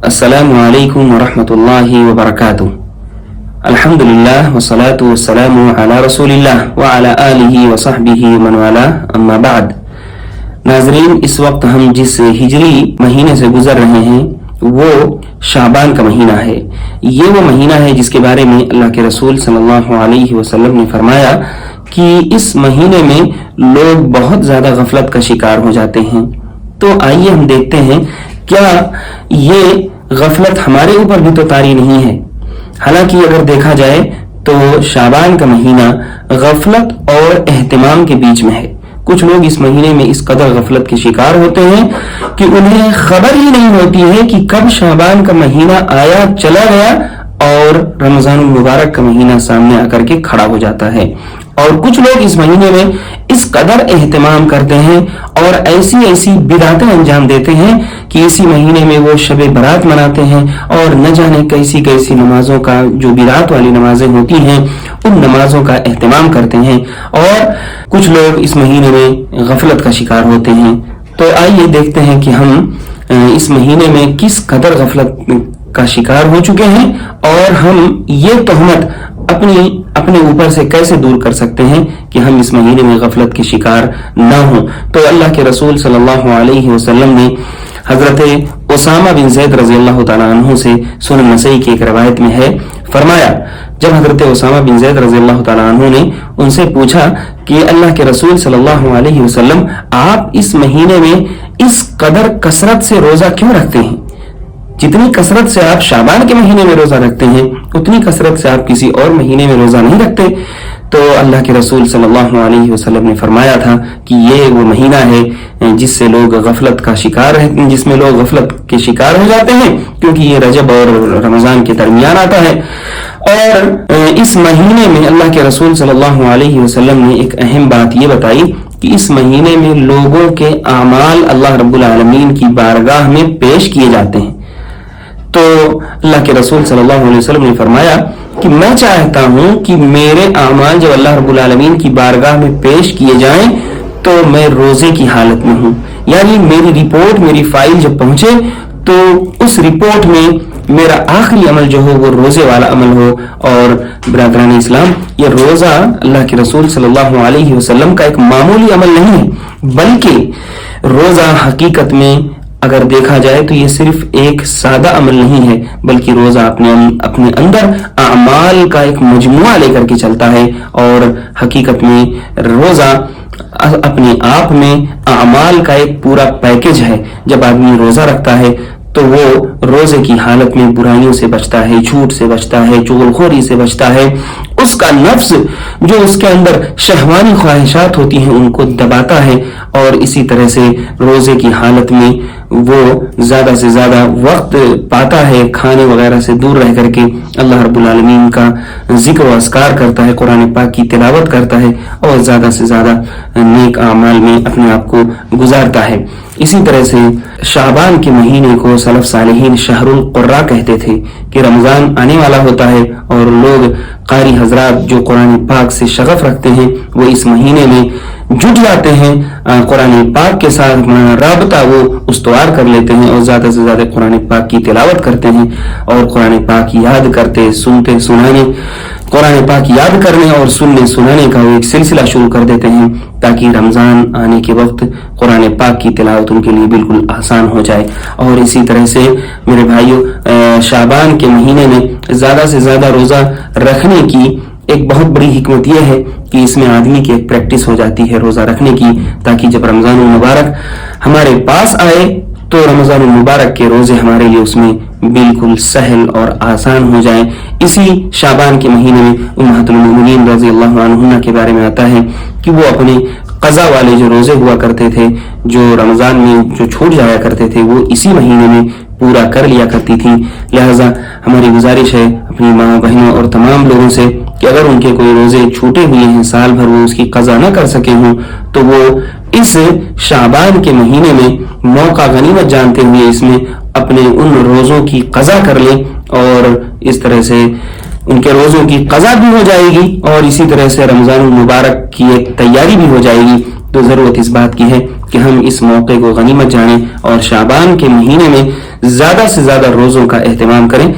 السلام علیکم ورحمۃ اللہ وبرکاتہ۔ الحمدللہ والصلاة والسلام علی رسول اللہ وعلی آلہ وصحبہ ومن والاه، اما بعد۔ ناظرین، اس وقت ہم جس ہجری مہینے سے گزر رہے ہیں وہ شعبان کا مہینہ ہے۔ یہ وہ مہینہ ہے جس کے بارے میں اللہ کے رسول صلی اللہ علیہ وسلم نے فرمایا کہ اس مہینے میں لوگ بہت زیادہ غفلت کا شکار ہو جاتے ہیں۔ تو آئیے ہم دیکھتے ہیں کیا یہ غفلت ہمارے اوپر بھی تو طاری نہیں ہے۔ حالانکہ اگر دیکھا جائے تو شعبان کا مہینہ غفلت اور اہتمام کے بیچ میں ہے۔ کچھ لوگ اس مہینے میں اس قدر غفلت کے شکار ہوتے ہیں کہ انہیں خبر ہی نہیں ہوتی ہے کہ کب شعبان کا مہینہ آیا چلا گیا اور رمضان المبارک کا مہینہ سامنے آ کر کے کھڑا ہو جاتا ہے۔ اور کچھ لوگ اس مہینے میں اس قدر اہتمام کرتے ہیں اور ایسی بدعتیں انجام دیتے ہیں کہ اسی مہینے میں وہ شب برات مناتے ہیں اور نہ جانے کیسی نمازوں کا، جو بدعت والی نمازیں ہوتی ہیں ان نمازوں کا اہتمام کرتے ہیں، اور کچھ لوگ اس مہینے میں غفلت کا شکار ہوتے ہیں۔ تو آئیے دیکھتے ہیں کہ ہم اس مہینے میں کس قدر غفلت کا شکار ہو چکے ہیں اور ہم یہ تہمت اپنے اوپر سے کیسے دور کر سکتے ہیں کہ ہم اس مہینے میں غفلت کے شکار نہ ہوں۔ تو اللہ کے رسول صلی اللہ علیہ وسلم نے حضرت اسامہ بن زید رضی اللہ تعالیٰ عنہ سے سنن نسائی کی ایک روایت میں ہے، فرمایا جب حضرت اسامہ بن زید رضی اللہ تعالیٰ عنہ نے ان سے پوچھا کہ اللہ کے رسول صلی اللہ علیہ وسلم، آپ اس مہینے میں اس قدر کثرت سے روزہ کیوں رکھتے ہیں؟ جتنی کثرت سے آپ شعبان کے مہینے میں روزہ رکھتے ہیں اتنی کثرت سے آپ کسی اور مہینے میں روزہ نہیں رکھتے۔ تو اللہ کے رسول صلی اللہ علیہ وسلم نے فرمایا تھا کہ یہ وہ مہینہ ہے جس سے لوگ غفلت کا شکار رہتے ہیں، جس میں لوگ غفلت کے شکار ہو جاتے ہیں، کیونکہ یہ رجب اور رمضان کے درمیان آتا ہے۔ اور اس مہینے میں اللہ کے رسول صلی اللہ علیہ وسلم نے ایک اہم بات یہ بتائی کہ اس مہینے میں لوگوں کے اعمال اللہ رب العالمین کی بارگاہ میں پیش کیے جاتے ہیں۔ تو اللہ کے رسول صلی اللہ علیہ وسلم نے فرمایا کہ میں چاہتا ہوں کہ میرے اعمال جب اللہ رب العالمین کی بارگاہ میں پیش کیے جائیں تو میں روزے کی حالت میں ہوں، یعنی میری رپورٹ، میری فائل جب پہنچے تو اس رپورٹ میں میرا آخری عمل جو ہو وہ روزے والا عمل ہو۔ اور برادران اسلام، یہ روزہ اللہ کے رسول صلی اللہ علیہ وسلم کا ایک معمولی عمل نہیں ہے، بلکہ روزہ حقیقت میں اگر دیکھا جائے تو یہ صرف ایک سادہ عمل نہیں ہے، بلکہ روزہ اپنے اندر اعمال کا ایک مجموعہ لے کر کے چلتا ہے، اور حقیقت میں روزہ اپنے آپ میں اعمال کا ایک پورا پیکج ہے۔ جب آدمی روزہ رکھتا ہے تو وہ روزے کی حالت میں برائیوں سے بچتا ہے، جھوٹ سے بچتا ہے، چغل خوری سے بچتا ہے، اس کا نفس جو اس کے اندر شہوانی خواہشات ہوتی ہیں ان کو دباتا ہے، اور اسی طرح سے روزے کی حالت میں وہ زیادہ سے زیادہ وقت پاتا ہے کھانے وغیرہ سے دور رہ کر کے اللہ رب العالمین کا ذکر و اذکار کرتا ہے، قرآن پاک کی تلاوت کرتا ہے، اور زیادہ سے زیادہ نیک اعمال میں اپنے آپ کو گزارتا ہے۔ اسی طرح سے شعبان کے مہینے کو سلف صالحین شہر القراء کہتے تھے کہ رمضان آنے والا ہوتا ہے اور لوگ قاری حضرات جو قرآن پاک سے شغف رکھتے ہیں وہ اس مہینے میں جٹ جاتے ہیں، قرآن پاک کے ساتھ رابطہ وہ استوار کر لیتے ہیں اور زیادہ سے زیادہ قرآن پاک کی تلاوت کرتے ہیں، اور قرآن پاک یاد کرتے، سنتے سنانے، قرآن پاک یاد کرنے اور سننے سنانے کا وہ ایک سلسلہ شروع کر دیتے ہیں تاکہ رمضان آنے کے وقت قرآن پاک کی تلاوت ان کے لیے بالکل آسان ہو جائے۔ اور اسی طرح سے میرے بھائیوں، شعبان کے مہینے میں زیادہ سے زیادہ روزہ رکھنے کی ایک بہت بڑی حکمت یہ ہے کہ اس میں آدمی کی ایک پریکٹس ہو جاتی ہے روزہ رکھنے کی، تاکہ جب رمضان المبارک ہمارے پاس آئے تو رمضان المبارک کے روزے ہمارے لیے اس میں بالکل سہل اور آسان ہو جائیں۔ اسی شعبان کے مہینے میں امہات المؤمنین رضی اللہ عنہن کے بارے میں آتا ہے کہ وہ اپنے قضا والے جو روزے ہوا کرتے تھے، جو رمضان میں جو چھوٹ جایا کرتے تھے، وہ اسی مہینے میں پورا کر لیا کرتی تھی۔ لہذا ہماری گزارش ہے اپنی ماں بہنوں اور تمام لوگوں سے کہ اگر ان کے کوئی روزے چھوٹے ہوئے ہیں، سال بھر وہ اس کی قضا نہ کر سکے ہوں، تو وہ اس شعبان کے مہینے میں موقع غنیمت جانتے ہوئے اس میں اپنے ان روزوں کی قضا کر لیں، اور اس طرح سے ان کے روزوں کی قضا بھی ہو جائے گی اور اسی طرح سے رمضان المبارک کی ایک تیاری بھی ہو جائے گی۔ تو ضرورت اس بات کی ہے کہ ہم اس موقع کو غنیمت جانیں اور شعبان کے مہینے میں زیادہ سے زیادہ روزوں کا اہتمام کریں.